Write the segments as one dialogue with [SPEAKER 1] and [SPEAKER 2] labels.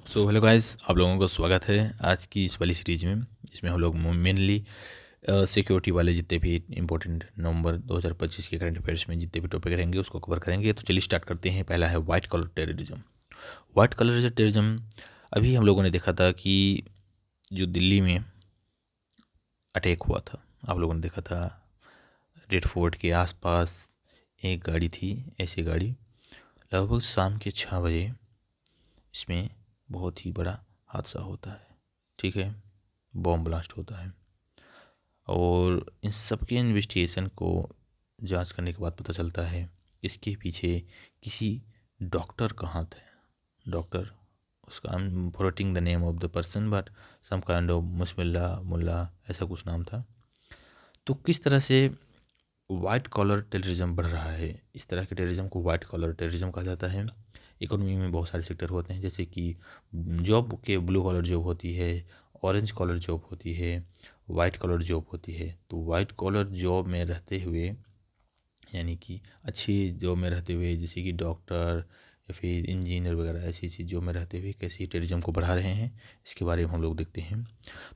[SPEAKER 1] Hello guys, आप लोगों का स्वागत है आज की इस वाली सीरीज में, जिसमें हम लोग मेनली सिक्योरिटी वाले जितने भी इंपॉर्टेंट नवंबर 2025 के करंट अफेयर्स में जितने भी टॉपिक रहेंगे उसको कवर करेंगे। तो चलिए स्टार्ट करते हैं। पहला है white collar terrorism. White collar terrorism अभी हम लोगों ने देखा था कि जो दिल्ली में अटैक हुआ था, आप लोगों ने देखा था। रेड फोर्ट के आसपास एक गाड़ी थी, ऐसी गाड़ी, लगभग शाम के 6 बजे इसमें बहुत ही बड़ा हादसा होता है। ठीक है, बॉम्ब ब्लास्ट होता है और इन सब के इन्वेस्टिगेशन को जांच करने के बाद पता चलता है इसके पीछे किसी डॉक्टर का हाथ है। डॉक्टर, उसका I am forgetting the name of the person, but some kind of मुस्मिल्ला मुल्ला, ऐसा कुछ नाम था। तो किस तरह से वाइट कॉलर टेररिज्म बढ़ रहा है? इस तरह के टेररिज्म को वाइट कॉलर टेररिज्म कहा जाता है। इकोनॉमी में बहुत सारे सेक्टर होते हैं, जैसे कि जॉब के ब्लू कॉलर जॉब होती है, ऑरेंज कॉलर जॉब होती है, वाइट कॉलर जॉब होती है। तो वाइट कॉलर जॉब में रहते हुए, यानी कि अच्छी जॉब में रहते हुए, जैसे कि डॉक्टर या फिर इंजीनियर वगैरह ऐसी ऐसी जॉब में रहते हुए कैसे टेररिज्म को बढ़ा रहे हैं, इसके बारे में हम लोग देखते हैं।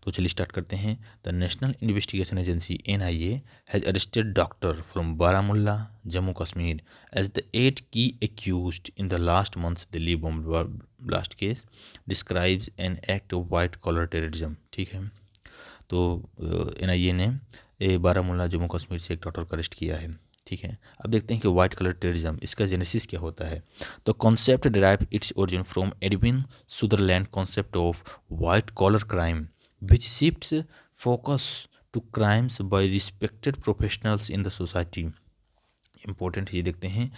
[SPEAKER 1] तो चलिए स्टार्ट करते हैं। The National Investigation Agency NIA has arrested doctor from Baramulla, Jammu Kashmir as the 8 की accused in the last month's Delhi bomb blast case describes an act of white collar terrorism. ठीक है, तो NIA ने बारामुल्ला जम्मू कश्मीर से एक डॉक्टर को अरेस्ट किया है। ठीक है, अब देखते हैं कि वाइट कलर टेररिज्म, इसका जेनेसिस क्या होता है। तो concept derive its origin from Edwin Sutherland concept of white collar crime which shifts focus to crimes by respected professionals in the society. Important ये देखते हैं,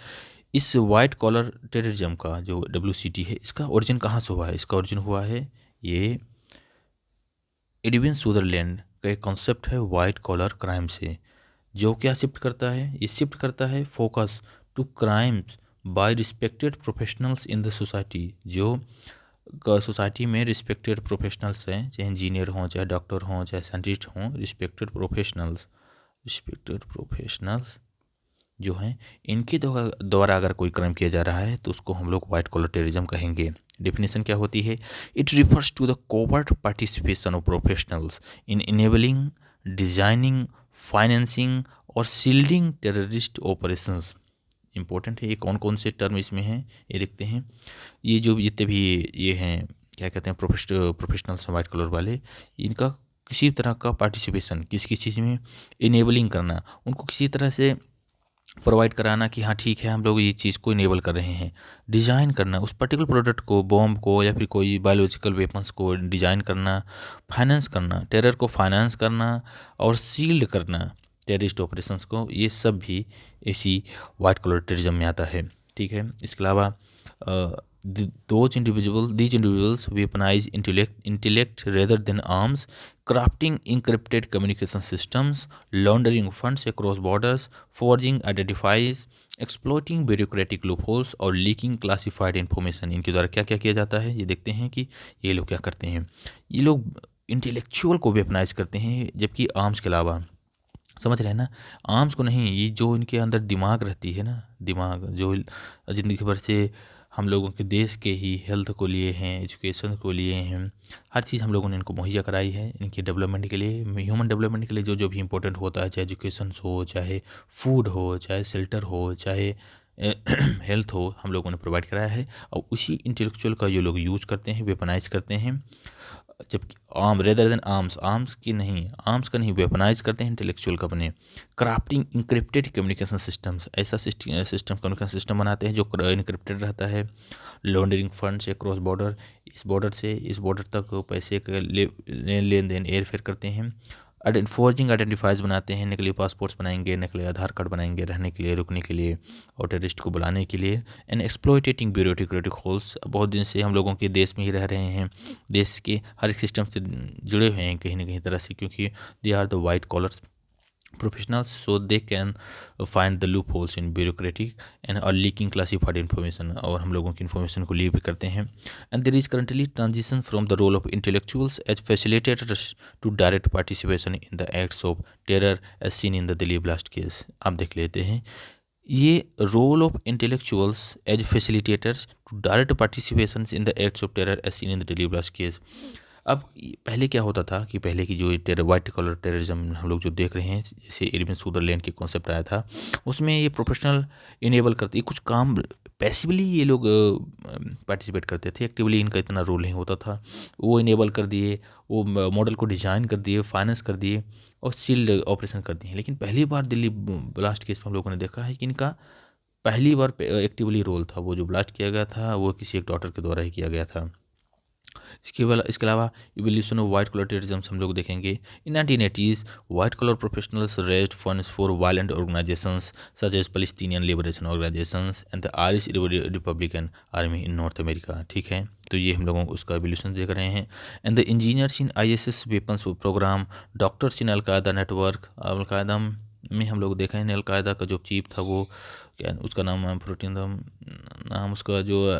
[SPEAKER 1] इस वाइट कॉलर टेररिज्म का जो WCT है, इसका ओरिजिन कहाँ से हुआ है? इसका ओरिजिन हुआ है ये एडविन सुदरलैंड का एक कॉन्सेप्ट है वाइट कॉलर क्राइम से, जो क्या शिफ्ट करता है? ये शिफ्ट करता है focus to crimes by respected professionals in the society. जो सोसाइटी में रिस्पेक्टेड प्रोफेशनल्स हैं, चाहे इंजीनियर हों, चाहे डॉक्टर हों, चाहे साइंटिस्ट हों, रिस्पेक्टेड प्रोफेशनल्स जो हैं, इनके द्वारा अगर कोई क्राइम किया जा रहा है तो उसको हम लोग वाइट कॉलर टेररिज्म कहेंगे। डेफिनेशन क्या होती है? It refers to the covert participation of professionals in enabling, designing, financing और शील्डिंग टेररिस्ट ऑपरेशंस। इंपॉर्टेंट है, ये कौन कौन से टर्म इसमें हैं ये लिखते हैं। ये जो जितने भी ये हैं, क्या कहते हैं, प्रोफेशनल्स वाइट कलर वाले, इनका किसी तरह का पार्टिसिपेशन, किस चीज़ में इनेबलिंग करना, उनको किसी तरह से प्रोवाइड कराना कि हाँ ठीक है, हम लोग ये चीज़ को इनेबल कर रहे हैं। डिज़ाइन करना, उस पर्टिकुलर प्रोडक्ट को, बॉम्ब को या फिर कोई बायोलॉजिकल वेपन्स को डिज़ाइन करना। फाइनेंस करना, टेरर को फाइनेंस करना और सील्ड करना टेररिस्ट ऑपरेशंस को, ये सब भी इसी वाइट कलर टेररिज्म में आता है। ठीक है, इसके अलावा these individuals weaponize intellect rather than arms, crafting encrypted communication systems, laundering funds across borders, forging identifies, exploiting bureaucratic loopholes और leaking classified information। इनके द्वारा क्या क्या किया जाता है ये देखते हैं कि ये लोग क्या करते हैं। ये लोग इंटेलेक्चुअल को वेपनाइज करते हैं, जबकि आर्म्स के अलावा, समझ रहे हैं ना, आर्म्स को नहीं। ये जो इनके अंदर दिमाग रहती है ना, दिमाग जो ज़िंदगी भर से हम लोगों के देश के ही हेल्थ को लिए हैं, एजुकेशन को लिए हैं, हर चीज़ हम लोगों ने इनको मुहैया कराई है इनके डेवलपमेंट के लिए, ह्यूमन डेवलपमेंट के लिए जो जो भी इम्पोर्टेंट होता है, चाहे एजुकेशन हो, चाहे फूड हो, चाहे शेल्टर हो, चाहे हेल्थ हो, हम लोगों ने प्रोवाइड कराया है। और उसी इंटेलेक्चुअल का ये लोग यूज करते हैं, वेपनाइज करते हैं। जबकि रेदर देन आर्म्स का नहीं वेपनाइज करते हैं इंटेलेक्चुअल का बने। क्राफ्टिंग इंक्रिप्टेड कम्युनिकेशन सिस्टम्स, ऐसा सिस्टम कम्युनिकेशन सिस्टम बनाते हैं जो इनक्रिप्टेड रहता है। लॉन्ड्रिंग फंड से क्रॉस बॉर्डर, इस बॉर्डर से इस बॉर्डर तक पैसे का लेन देन एयर फेयर करते हैं। फॉर्जिंग आइडेंटिफाइज बनाते हैं, नकली पासपोर्ट्स बनाएंगे, नकली आधार कार्ड बनाएंगे रहने के लिए, रुकने के लिए और टेररिस्ट को बुलाने के लिए। एंड एक्सप्लॉइटेटिंग ब्यूरोक्रेटिक होल्स, बहुत दिन से हम लोगों के देश में ही रह रहे हैं, देश के हर एक सिस्टम से जुड़े हुए हैं कहीं ना कहीं तरह से, क्योंकि they are the white collars professionals, so they can find the loopholes in bureaucratic and are leaking classified information, और हम लोगों की इन्फॉर्मेशन को लीक भी करते हैं। and there is currently transition from the role of intellectuals as facilitators to direct participation in the acts of terror as seen in the Delhi blast case। आप देख लेते हैं ये role of intellectuals as facilitators to direct participation in the acts of terror as seen in the Delhi blast case. अब पहले क्या होता था कि पहले की जो टेरर वाइट कलर टेररिज्म हम लोग जो देख रहे हैं, जैसे एडविन सुदरलैंड के कॉन्सेप्ट आया था, उसमें ये प्रोफेशनल इनेबल करते, कुछ काम पैसिवली ये लोग पार्टिसिपेट करते थे, एक्टिवली इनका इतना रोल नहीं होता था। वो इनेबल कर दिए, वो मॉडल को डिज़ाइन कर दिए, फाइनेंस कर दिए और सील्ड ऑपरेशन कर दिए। लेकिन पहली बार दिल्ली ब्लास्ट केस में हम लोगों ने देखा है कि इनका पहली बार एक्टिवली रोल था। वो जो ब्लास्ट किया गया था वो किसी एक डॉक्टर के द्वारा ही किया गया था। इसके अलावा evolution of white collar terrorism हम लोग देखेंगे। In 1980s white collar professionals raised funds for violent organizations such as Palestinian Liberation Organizations and the Irish Republican Army in North America. ठीक है, तो ये हम लोगों को उसका इवोल्यूशन देख रहे हैं। And the engineers in ISS weapons program, doctors in al Qaeda network. Al Qaeda में हम लोग देखें, अलकायदा का जो चीफ था वो क्या उसका नाम प्रोटीन नाम उसका जो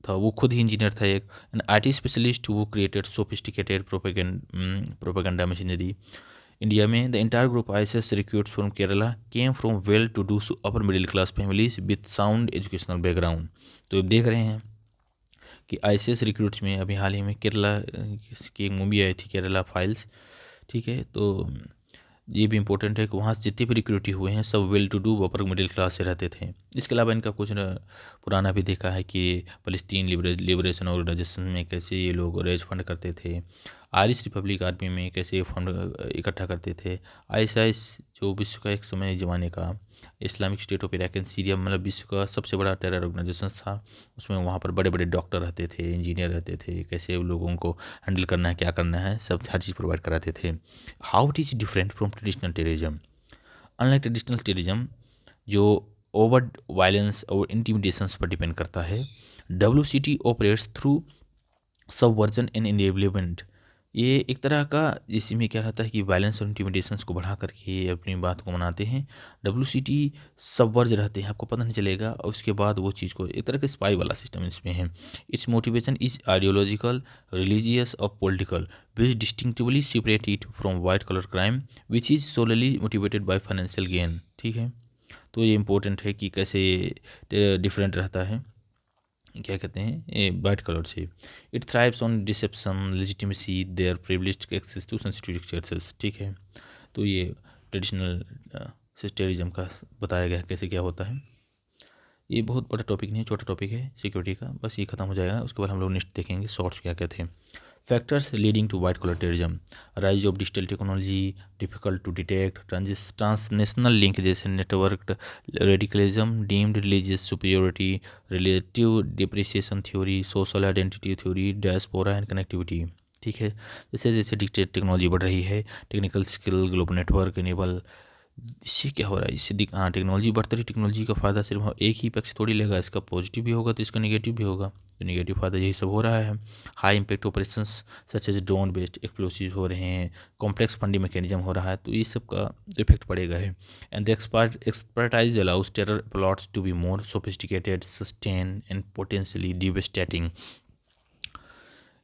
[SPEAKER 1] था, वो खुद ही इंजीनियर था एक। एन IT स्पेशलिस्ट वो created sophisticated propaganda machinery India में। The entire group ISS recruits from Kerala came from well to do upper middle class families with sound educational background. तो अब देख रहे हैं कि ISS रिक्रूट्स में अभी हाल ही में केरला की एक मूवी आई थी, केरला फाइल्स। ठीक है, तो ये भी इम्पोर्टेंट है कि वहाँ से जितने भी रिक्रूटी हुए हैं सब well to do upper middle class से रहते थे। इसके अलावा इनका कुछ पुराना भी देखा है कि फ़लस्तीन लिबरेशन ऑर्गेनाइजेशन में कैसे ये लोग रेज फंड करते थे, आयरिश रिपब्लिक आर्मी में कैसे फंड इकट्ठा करते थे। ISIS जो विश्व का एक समय ज़माने का Islamic state of Iraq and Syria, मतलब विश्व का सबसे बड़ा टेरर ऑर्गेनाइजेशन था। उसमें वहाँ पर बड़े बड़े डॉक्टर रहते थे, इंजीनियर रहते थे, कैसे लोगों को हैंडल करना है, क्या करना है, सब हर चीज़ प्रोवाइड कराते थे। How it is different from traditional terrorism. Unlike traditional terrorism जो ओवर वायलेंस और इंटिमिडेशंस पर डिपेंड करता है, WCT operates through subversion and enablement. ये एक तरह का इसमें क्या रहता है कि वायलेंस और इंटिमिडेशंस को बढ़ा करके अपनी बात को मनाते हैं। WCT सबवर्ज रहते हैं, आपको पता नहीं चलेगा, और उसके बाद वो चीज़ को एक तरह का स्पाई वाला सिस्टम इसमें है। Its motivation is ideological, religious और political, which distinctively separate it from white collar crime which is solely motivated by financial gain. ठीक है, तो ये इंपॉर्टेंट है कि कैसे डिफरेंट रहता है, क्या कहते हैं, वाइट कलर से। It thrives on deception, legitimacy, their privileged access to sensitive resources. ठीक है, तो ये ट्रेडिशनल टेररिज्म का बताया गया है कैसे क्या होता है। ये बहुत बड़ा टॉपिक नहीं है, छोटा टॉपिक है सिक्योरिटी का, बस ये खत्म हो जाएगा। उसके बाद हम लोग नेक्स्ट देखेंगे शॉर्ट्स क्या कहते हैं। Factors leading to white collar terrorism, rise of digital technology, difficult to detect, transnational link जैसे network radicalism, deemed religious superiority, relative depreciation theory, social identity theory, diaspora and connectivity. ठीक है, जैसे जैसे digital technology बढ़ रही है, technical skill, global network enable, इससे क्या हो रहा है, इससे हाँ टेक्नोलॉजी बढ़ती रही, टेक्नोलॉजी का फ़ायदा सिर्फ एक ही पक्ष थोड़ी लेगा, इसका पॉजिटिव भी होगा तो इसका नेगेटिव भी होगा। तो नेगेटिव फ़ायदा यही सब हो रहा है। High impact operations such as drone based explosive हो रहे हैं, कॉम्प्लेक्स फंडिंग मैकेनिज्म हो रहा है, तो ये सब का इफेक्ट पड़ेगा है। And the expertise allows terror plots to be more sophisticated, sustain and potentially devastating.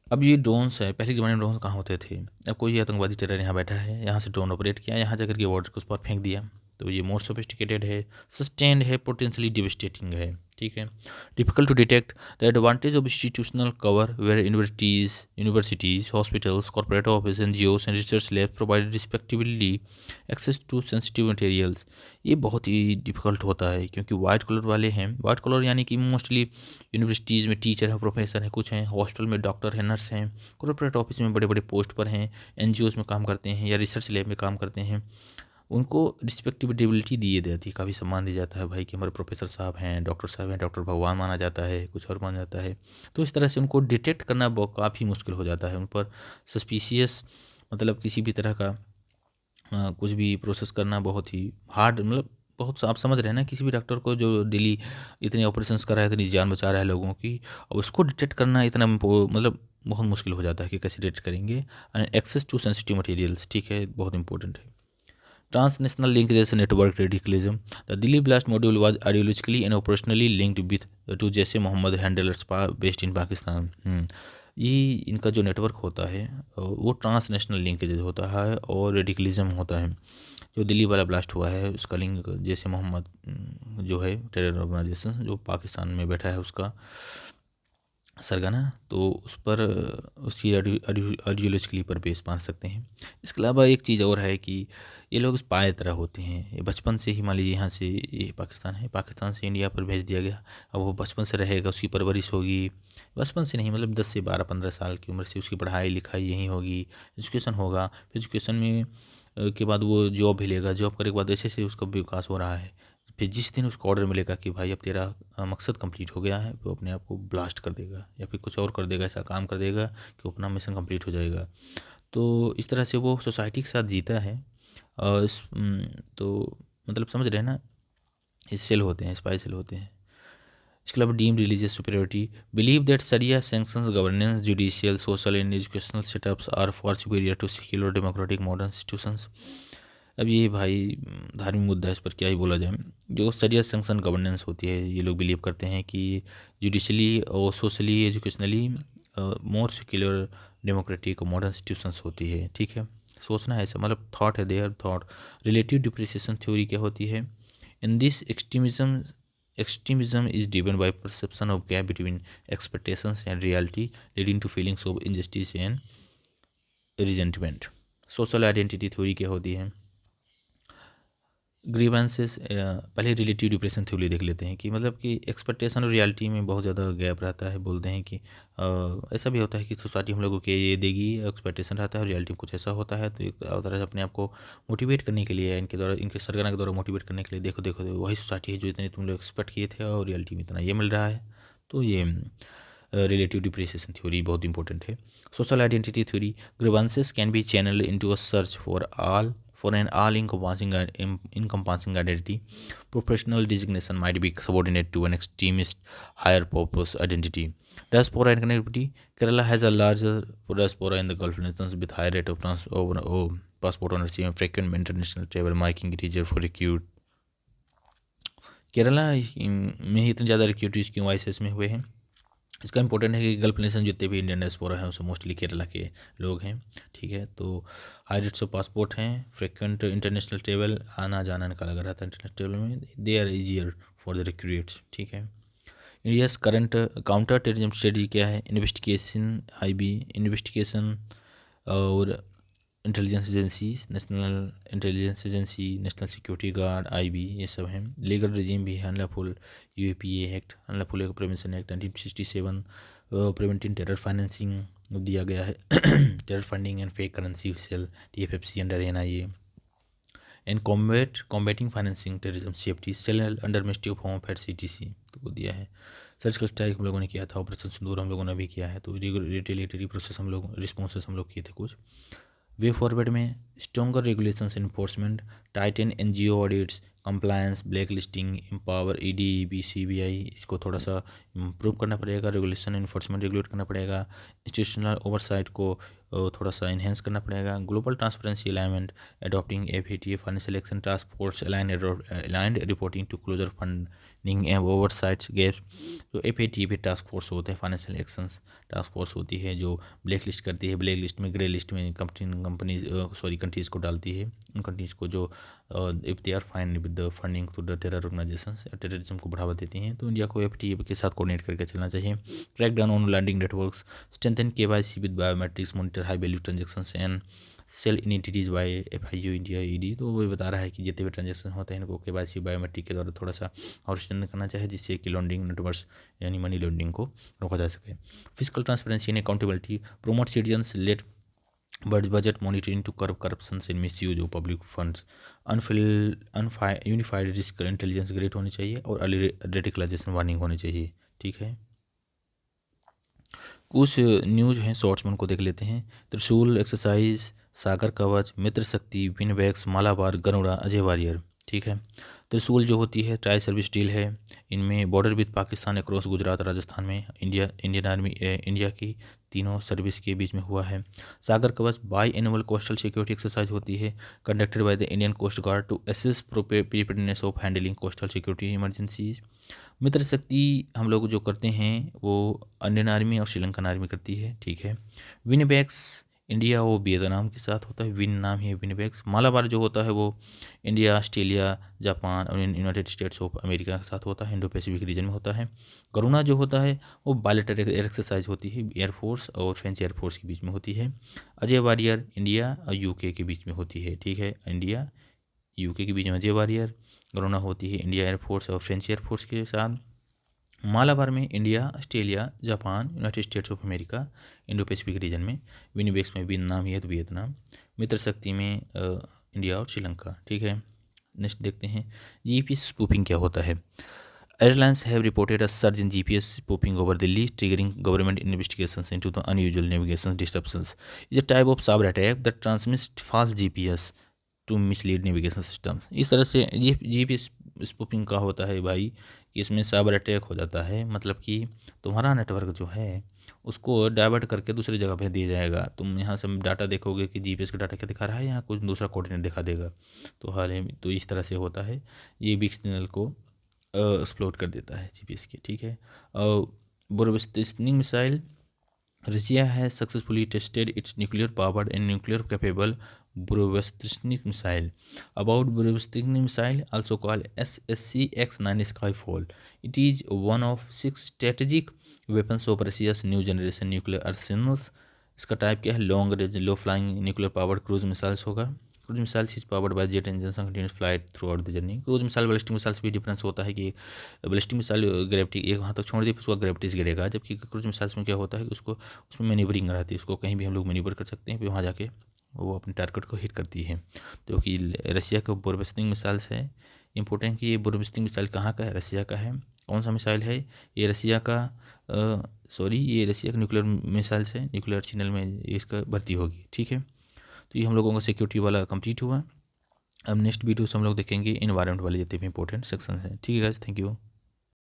[SPEAKER 1] अब ये ड्रोन्स है, पहले के ज़माने में ड्रोन्स कहाँ होते थे। अब कोई आतंकवादी टेरर यहाँ बैठा है, यहाँ से ड्रोन ऑपरेट किया, यहाँ जाकर के बॉर्डर के उस पर फेंक दिया, तो ये मोर सोफिस्टिकेटेड है, सस्टेन्ड है, पोटेंशियली डिवेस्टेटिंग है। ठीक है, difficult to detect, the advantage of institutional cover where universities, hospitals, corporate office, NGOs and research lab provide respectively access to sensitive materials. ये बहुत ही डिफिकल्ट होता है क्योंकि वाइट कलर वाले हैं, वाइट कलर यानी कि मोस्टली यूनिवर्सिटीज़ में टीचर हैं, प्रोफेसर हैं, कुछ हैं, हॉस्पिटल में डॉक्टर हैं, नर्स हैं, कॉर्पोरेट ऑफिस में बड़े बड़े पोस्ट पर हैं, NGOs में काम करते हैं या रिसर्च लैब में काम करते हैं। उनको रिस्पेक्टिबिलिटी दी जाती है, काफ़ी सम्मान दिया जाता है, भाई कि हमारे प्रोफेसर साहब हैं, डॉक्टर साहब हैं, डॉक्टर भगवान माना जाता है, कुछ और माना जाता है। तो इस तरह से उनको डिटेक्ट करना काफ़ी मुश्किल हो जाता है, उन पर सस्पिशियस मतलब किसी भी तरह का कुछ भी प्रोसेस करना बहुत ही हार्ड, मतलब बहुत आप समझ रहे हैं ना, किसी भी डॉक्टर को जो डेली इतने ऑपरेशंस कर रहा है, इतनी जान बचा रहा है लोगों की, और उसको डिटेक्ट करना इतना मतलब बहुत मुश्किल हो जाता है कि कैसे डिटेक्ट करेंगे। एक्सेस टू सेंसिटिव मटेरियल्स, ठीक है, बहुत इंपॉर्टेंट है। ट्रांसनेशनल लिंक जैसे network radicalism, the Delhi blast module was ideologically and operationally linked with to जैसे Mohammad handlers based in Pakistan. ये इनका जो नेटवर्क होता है वो ट्रांसनेशनल लिंकेज होता है और रेडिकलिज्म होता है। जो दिल्ली वाला ब्लास्ट हुआ है उसका लिंक जैसे मोहम्मद जो है टेरर ऑर्गेनाइजेशन जो पाकिस्तान में बैठा है उसका सरगना, तो उस पर उसकी आइडियोलॉजिकली पर बेस मान सकते हैं। इसके अलावा एक चीज़ और है कि ये लोग स्पाई तरह होते हैं। ये बचपन से ही मान लीजिए यहाँ से ये पाकिस्तान है, पाकिस्तान से इंडिया पर भेज दिया गया। अब वो बचपन से रहेगा, उसकी परवरिश होगी, बचपन से नहीं मतलब 10 से 12-15 साल की उम्र से उसकी पढ़ाई लिखाई यहीं होगी, एजुकेशन होगा। फिर एजुकेशन में के बाद वो जॉब भी लेगा, जॉब करने के बाद ऐसे से उसका विकास हो रहा है। फिर जिस दिन उसको ऑर्डर मिलेगा कि भाई अब तेरा मकसद कंप्लीट हो गया है, वो अपने आप को ब्लास्ट कर देगा या फिर कुछ और कर देगा, ऐसा काम कर देगा कि अपना मिशन कंप्लीट हो जाएगा। तो इस तरह से वो सोसाइटी के साथ जीता है। और तो मतलब समझ रहे हैं ना, इस सेल होते हैं, स्पाई सेल होते हैं। इसके अलावा deemed religious superiority, believe that शरिया sanctions governance judicial social and educational setups are far superior to secular democratic modern institutions. अब ये भाई धार्मिक मुद्दा है, इस पर क्या ही बोला जाए। जो शरिया सैंक्शन गवर्नेंस होती है, ये लोग बिलीव करते हैं कि जुडिशली और सोशली एजुकेशनली मोर सेक्युलर डेमोक्रेटिक मॉडर्न इंस्टीट्यूशंस होती है। ठीक है, सोचना है ऐसा, मतलब थॉट है, there thought. Relative depreciation theory क्या होती है? In this extremism is driven by perception of gap between expectations and reality, leading to feelings of injustice and resentment. Social identity theory क्या होती है? ग्रीवेंसेस, पहले रिलेटिव डिप्रेशन थ्योरी देख लेते हैं कि मतलब कि एक्सपेक्टेशन और रियलिटी में बहुत ज़्यादा गैप रहता है। बोलते हैं कि ऐसा भी होता है कि सोसाइटी हम लोगों को ये देगी, एक्सपेक्टेशन रहता है और रियलिटी में कुछ ऐसा होता है। तो एक तरह से अपने आप को मोटिवेट करने के लिए, इनके द्वारा, इनके सरगना के द्वारा मोटिवेट करने के लिए, देखो देखो वही सोसाइटी है जो इतनी तुम लोग एक्सपेक्ट किए थे और रियलिटी में इतना ये मिल रहा है। तो ये रिलेटिव डिप्रिसिएशन थ्योरी बहुत इंपॉर्टेंट है। Social identity theory, grievances can be channel into a search for an all-encompassing identity. Professional designation might be subordinate to an extremist higher purpose identity. Diaspora and connectivity. Kerala has a larger diaspora in the Gulf nations with high rate of passport ownership and frequent international travel, making it easier for recruit. Kerala में ही इतने ज़्यादा रिक्रूटीज क्यों vices में हुए हैं? इसका important है कि गल्फ नेशन जितने भी इंडियन डायस्पोरा हैं उसमें मोस्टली केरला के लोग हैं। ठीक है, तो हाई रेट्स ऑफ पासपोर्ट हैं, फ्रिक्वेंट इंटरनेशनल ट्रेवल, आना जाना इनका लगा रहता है इंटरनेशनल ट्रेवल में, they are easier for the recruits. ठीक है, India's current counter terrorism strategy क्या है? इन्वेस्टिगेशन, IB इन्वेस्टिगेशन और intelligence agencies, national intelligence agency, national security guard, IB, ये सब हैं। लीगल रिजीम भी है, unlawful UAPA act, unlawful prevention act 1967, preventing terror financing दिया गया है। Terror funding and fake currency cell, TFFC under NIA, and combating financing terrorism safety cell under ministry home affairs CTC, तो वो दिया है। Surgical strike हम लोगों ने किया था, ऑपरेशन सिंदूर हम लोगों ने भी किया है। तो रिटेलिएटरी प्रोसेस हम लोग, रिस्पॉन्सेस हम लोग किए थे कुछ। वे फॉरवर्ड में stronger regulations enforcement, Titan NGO audits, compliance, black listing, empower ED, EB, CBI, इसको थोड़ा सा इम्प्रूव करना पड़ेगा। रेगुलेशन एनफोर्समेंट रेगुलेट करना पड़ेगा। इंस्टीट्यूशनल ओवरसाइट को थोड़ा सा इन्हेंस करना पड़ेगा। Global transparency alignment, adopting FATF financial action task force, aligned reporting to closure funding and oversights gaps. जो FATF टास्क फोर्स होते हैं, फाइनेंशियल एक्शंस टास्क फोर्स होती है जो ब्लैक लिस्ट करती है। ब्लैक लिस्ट में, ग्रे लिस्ट में कंट्रीज़ को डालती है। उन कंट्रीज़ को जो if they are fine with the funding to the terror organizations, terrorism को बढ़ावा देती हैं, तो इंडिया को FATF के साथ कोऑर्डिनेट करके चलना चाहिए। Crack down on landing networks, strengthen KYC with biometrics, monitor high value transactions and sell in entities by FIU India ED। तो वो बता रहा है कि जितने भी ट्रांजेक्शन होते हैं इनको KYC बायोमेट्रिक के द्वारा थोड़ा सा और स्ट्रेंथन करना चाहिए, जिससे कि लॉन्डिंग नेटवर्क्स यानी मनी लॉन्डिंग को रोका जा सके। Physical transparency and accountability, promote citizens let budget monitoring to curb corruption and misuse of public funds, unified risk intelligence grade होनी चाहिए और अर्ली रेडिकलाइजेशन वार्निंग होनी चाहिए। ठीक है, कुछ न्यूज हैं शॉर्ट्स में, उनको देख लेते हैं। त्रिशूल एक्सरसाइज, सागर कवच, मित्र शक्ति, विनवैक्स, मालाबार, गरुड़ा, अजय वारियर। ठीक है। त्रिशूल जो होती है ट्राई सर्विस डील है, इनमें border with Pakistan across Gujarat Rajasthan में इंडियन आर्मी इंडिया की तीनों सर्विस के बीच में हुआ है। Sagar Kavach biannual coastal security exercise होती है conducted by the Indian coast guard to assist preparedness of handling coastal security emergencies. Mitra Shakti हम लोग जो करते हैं वो इंडियन आर्मी और श्रीलंकन आर्मी करती है, ठीक है। विनबैक्स इंडिया और वियतनाम के साथ होता है, विन नाम है विनबैक्स। मालाबार जो होता है वो इंडिया, ऑस्ट्रेलिया, जापान और यूनाइटेड स्टेट्स ऑफ अमेरिका के साथ होता है, इंडो पैसिफिक रीजन में होता है। करुणा जो होता है वो बायलैटरल एक्सरसाइज होती है, एयरफोर्स और फ्रेंच एयरफोर्स के बीच में होती है। अजय वारियर इंडिया और यूके के बीच में होती है, ठीक है। इंडिया यूके के बीच में अजय वारियर। करुणा होती है इंडिया एयरफोर्स और फ्रेंच एयरफोर्स के साथ। मालाबार में India, Australia, Japan, United states of America, Indo Pacific region में। विनिबेक्स में वियतनाम है तो वियतनाम। मित्र शक्ति में इंडिया और श्रीलंका, ठीक है। नेक्स्ट देखते हैं जीपीएस स्पूफिंग क्या होता है। Airlines have reported a surge in GPS spoofing over Delhi triggering government investigations into the unusual navigation disturbance is a type of cyber attack that transmits false GPS to mislead navigation system. इस तरह से ये GPS spoofing का होता है भाई कि इसमें साइबर अटैक हो जाता है, मतलब कि तुम्हारा नेटवर्क जो है उसको डाइवर्ट करके दूसरी जगह भेज दिया जाएगा। तुम यहाँ से डाटा देखोगे कि जीपीएस का डाटा क्या दिखा रहा है, यहाँ कुछ दूसरा कोऑर्डिनेट दिखा देगा। तो हाल ही में तो इस तरह से होता है, ये भी सिग्नल को एक्सप्लोड कर देता है जीपीएस के, ठीक है। Burevestnik missile Russia has successfully tested its nuclear powered and nuclear capable Borovesnik missile. About Borovesnik missile, also called SSC-X9 Skyfall, it is one of 6 strategic weapons of Russia's new generation nuclear arsenals. इसका type क्या है, long range low flying nuclear powered cruise missiles होगा। Cruise missiles is powered by jet engine continuous flight throughout the journey. Cruise missile ballistic missile से भी difference होता है कि ballistic missile gravity एक वहाँ तक छोड़ दी, फिर उसका ग्रेविटी से गिरेगा, जबकि क्रूज मिसाइल्स में क्या होता है कि उसको उसमें मैन्यूवरिंग रहती है, उसको कहीं भी हम लोग मैन्यूवर कर सकते हैं, फिर वहाँ जाके वो अपने टारगेट को हिट करती है। तो कि रशिया का बोरोस्टिनिंग मिसाइल्स है इंपॉर्टेंट कि ये बोरोस्टिनिंग मिसाइल कहाँ का है, रशिया का है। कौन सा मिसाइल है ये, रशिया का ये रशिया का न्यूक्लियर मिसाइल्स है, न्यूक्लियर आर्सेनल में इसका भर्ती होगी, ठीक है। तो ये हम लोगों का सिक्योरिटी वाला कंप्लीट हुआ। अब नेक्स्ट वीडियो से हम लोग देखेंगे इन्वायरमेंट वाले जितने भी इंपॉर्टेंट सेक्शन हैं, ठीक है गाइस, थैंक यू।